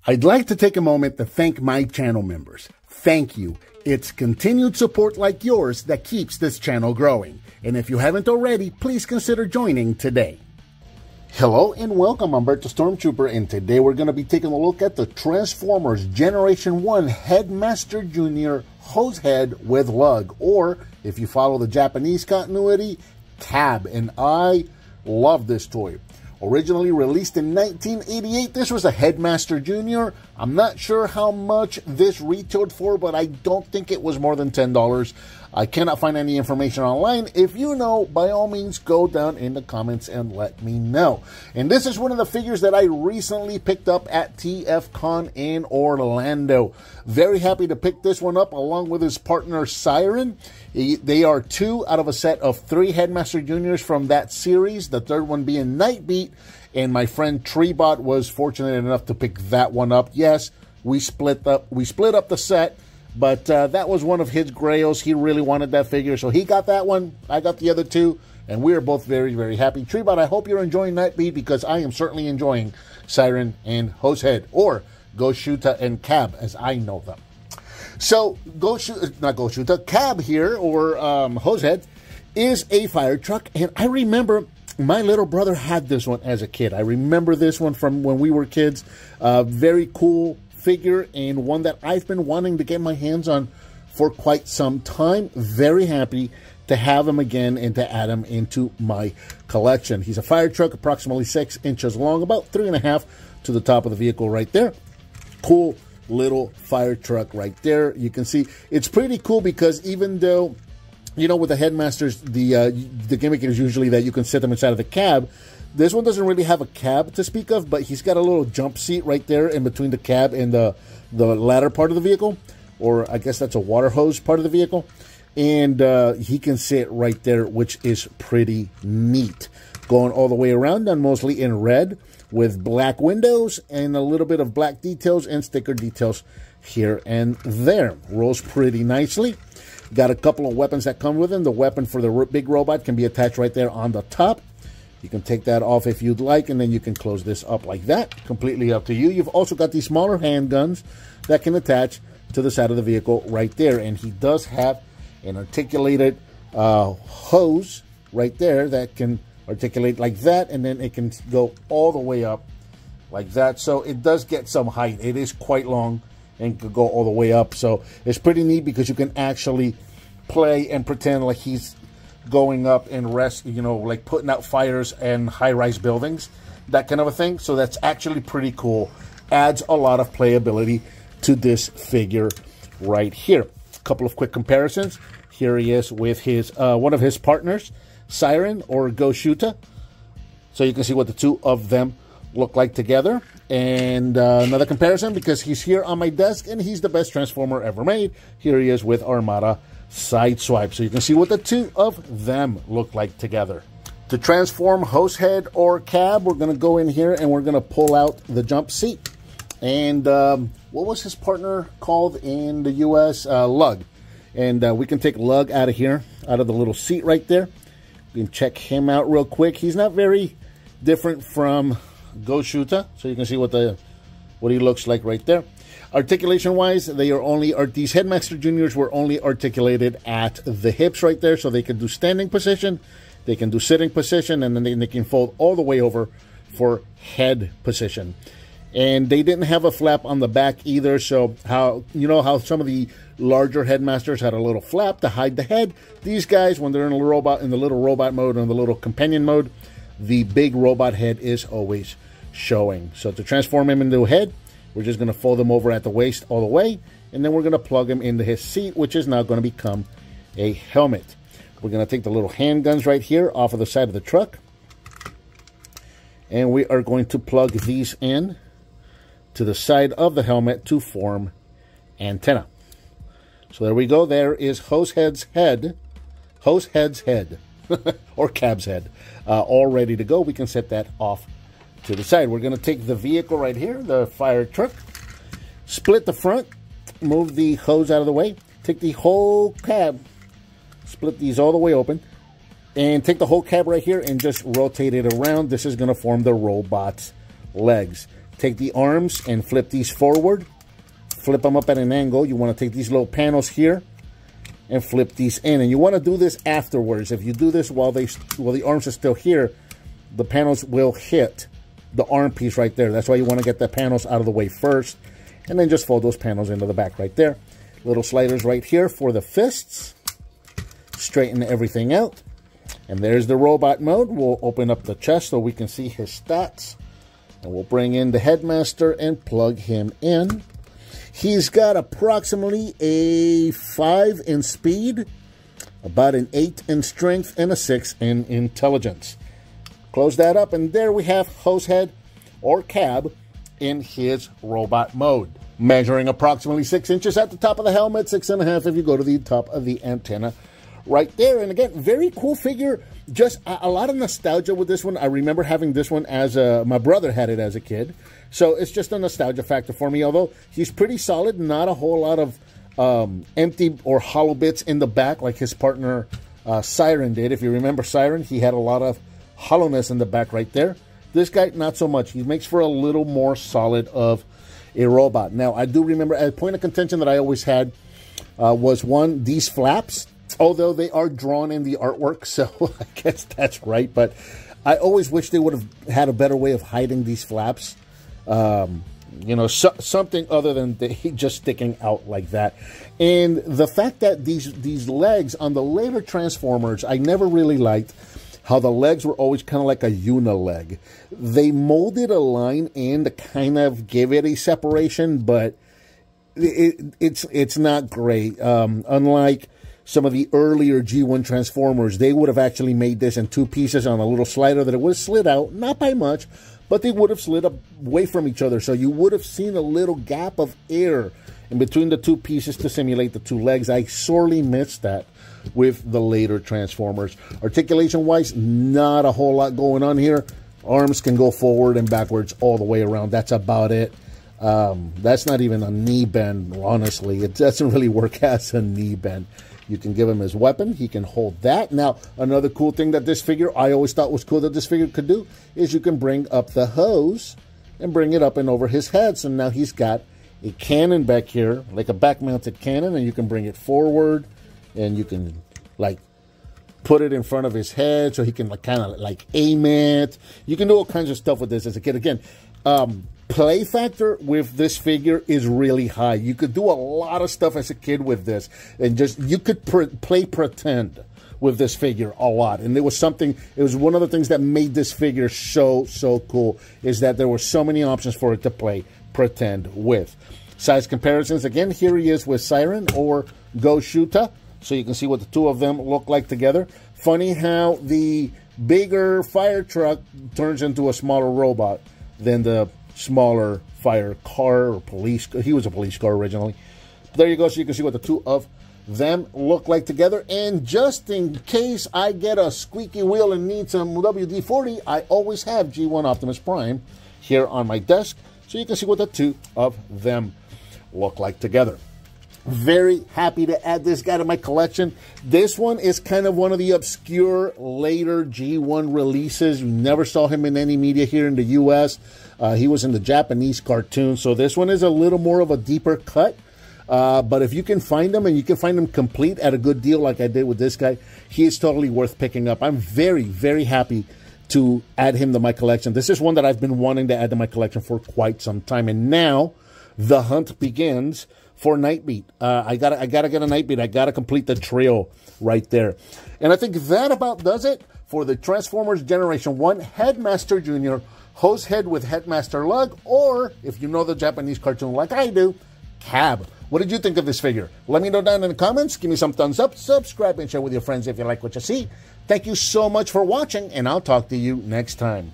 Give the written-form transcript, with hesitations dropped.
I'd like to take a moment to thank my channel members. Thank you. It's continued support like yours that keeps this channel growing. And if you haven't already, please consider joining today. Hello and welcome, I'm Bert the Stormtrooper, and today we're going to be taking a look at the Transformers G1 Headmaster Jr. HOSEHEAD with lug, or if you follow the Japanese continuity, cab. And I love this toy. Originally released in 1988, this was a Headmaster Jr. I'm not sure how much this retailed for, but I don't think it was more than $10. I cannot find any information online. If you know, by all means, go down in the comments and let me know. And this is one of the figures that I recently picked up at TFCon in Orlando. Very happy to pick this one up along with his partner Siren. They are 2 out of a set of 3 Headmaster Juniors from that series, the third one being Nightbeat, and my friend Treebot was fortunate enough to pick that one up. Yes, we split up the set, but that was one of his grails. He really wanted that figure, so he got that one. I got the other 2, and we are both very, very happy. Treebot, I hope you're enjoying Nightbeat, because I am certainly enjoying Siren and HOSEHEAD, or Goshuta and Cab, as I know them. So, Cab here, or HOSEHEAD, is a fire truck, and I remember my little brother had this one as a kid. I remember this one from when we were kids. Very cool figure, and one that I've been wanting to get my hands on for quite some time. Very happy to have him again and to add him into my collection. He's a fire truck, approximately 6 inches long, about 3.5 to the top of the vehicle right there. Cool little fire truck right there. You can see it's pretty cool because even though, you know, with the Headmasters, the gimmick is usually that you can sit them inside of the cab. This one doesn't really have a cab to speak of, but he's got a little jump seat right there in between the cab and the ladder part of the vehicle, or I guess that's a water hose part of the vehicle. And he can sit right there, which is pretty neat. Going all the way around, done mostly in red, with black windows and a little bit of black details and sticker details here and there. Rolls pretty nicely. Got a couple of weapons that come with him. The weapon for the big robot can be attached right there on the top. You can take that off if you'd like, and then you can close this up like that. Completely up to you. You've also got these smaller handguns that can attach to the side of the vehicle right there. And he does have an articulated hose right there that can articulate like that, and then it can go all the way up like that. So it does get some height. It is quite long and could go all the way up. So it's pretty neat because you can actually play and pretend like he's going up and rest, you know, like putting out fires and high-rise buildings, that kind of a thing. So that's actually pretty cool. Adds a lot of playability to this figure right here. A couple of quick comparisons. Here he is with his one of his partners, Siren or Goshuta. So you can see what the 2 of them look like together. And another comparison, because he's here on my desk and he's the best Transformer ever made. Here he is with Armada Sideswipe. So you can see what the 2 of them look like together. To transform HOSEHEAD or Cab, we're going to go in here and we're going to pull out the jump seat. And what was his partner called in the US? Lug. And we can take Lug out of here, out of the little seat right there. You can check him out real quick. He's not very different from Goshuta, so you can see what he looks like right there. Articulation-wise, these Headmaster Juniors were only articulated at the hips right there, so they can do standing position, they can do sitting position, and then they can fold all the way over for head position. And they didn't have a flap on the back either, so you know how some of the larger Headmasters had a little flap to hide the head? These guys, when they're in the little robot mode, or in the little companion mode, the big robot head is always showing. So to transform him into a head, we're just going to fold him over at the waist all the way, and then we're going to plug him into his seat, which is now going to become a helmet. We're going to take the little handguns right here off of the side of the truck, and we are going to plug these in to the side of the helmet to form antenna. So there we go. There is HOSEHEAD's head, or Cab's head, all ready to go. We can set that off to the side. We're going to take the vehicle right here, the fire truck, split the front, move the hose out of the way, take the whole cab, split these all the way open, and take the whole cab right here and just rotate it around. This is going to form the robot's legs. take the arms and flip these forward. Flip them up at an angle. You want to take these little panels here and flip these in. And you want to do this afterwards. If you do this while the arms are still here, the panels will hit the arm piece right there. That's why you want to get the panels out of the way first. And then just fold those panels into the back right there. Little sliders right here for the fists. Straighten everything out. And there's the robot mode. We'll open up the chest so we can see his stats. And we'll bring in the Headmaster and plug him in. He's got approximately a 5 in speed, about an 8 in strength, and a 6 in intelligence. Close that up, and there we have HOSEHEAD, or Cab, in his robot mode. Measuring approximately 6 inches at the top of the helmet, 6.5 if you go to the top of the antenna right there. And again, very cool figure. Just a lot of nostalgia with this one. I remember having this one as my brother had it as a kid. So it's just a nostalgia factor for me. Although he's pretty solid, not a whole lot of empty or hollow bits in the back like his partner Siren did. If you remember Siren, he had a lot of hollowness in the back right there. This guy, not so much. He makes for a little more solid of a robot. Now, I do remember a point of contention that I always had was one, these flaps. Although they are drawn in the artwork, so I guess that's right. But I always wish they would have had a better way of hiding these flaps. You know, something other than just sticking out like that. And the fact that these legs on the later Transformers, I never really liked how the legs were always kind of like a uni-leg. They molded a line in to kind of give it a separation, but it's not great. Unlike some of the earlier G1 Transformers, they would have actually made this in 2 pieces on a little slider that it would have slid out, not by much, but they would have slid away from each other. So you would have seen a little gap of air in between the 2 pieces to simulate the 2 legs. I sorely missed that with the later Transformers. Articulation-wise, not a whole lot going on here. Arms can go forward and backwards all the way around. That's about it. That's not even a knee bend, honestly. It doesn't really work as a knee bend. You can give him his weapon. He can hold that. Now, another cool thing that this figure, I always thought was cool that this figure could do, is you can bring up the hose and bring it up and over his head. So now he's got a cannon back here, like a back-mounted cannon, and you can bring it forward, and you can, like, put it in front of his head so he can, like, kind of, like, aim it. You can do all kinds of stuff with this as a kid. Again, play factor with this figure is really high. You could do a lot of stuff as a kid with this, and just you could play pretend with this figure a lot. And it was one of the things that made this figure so cool, is that there were so many options for it to play pretend with. Size comparisons, again, here he is with Siren or Go Shuta, so you can see what the 2 of them look like together. Funny how the bigger fire truck turns into a smaller robot than the smaller fire car or police. He was a police car originally. There you go, so you can see what the 2 of them look like together. And just in case I get a squeaky wheel and need some WD-40, I always have G1 Optimus Prime here on my desk, so you can see what the 2 of them look like together. Very happy to add this guy to my collection. This one is kind of one of the obscure later G1 releases. You never saw him in any media here in the U.S. He was in the Japanese cartoon, so this one is a little more of a deeper cut. But if you can find them, and you can find them complete at a good deal like I did with this guy, he is totally worth picking up. I'm very, very happy to add him to my collection. This is one that I've been wanting to add to my collection for quite some time, and now the hunt begins for Nightbeat. I gotta get a Nightbeat. I gotta complete the trio right there. And I think that about does it for the Transformers Generation 1 Headmaster Jr. HOSEHEAD with Headmaster Lug, or, if you know the Japanese cartoon like I do, Cab. What did you think of this figure? Let me know down in the comments. Give me some thumbs up. Subscribe and share with your friends if you like what you see. Thank you so much for watching, and I'll talk to you next time.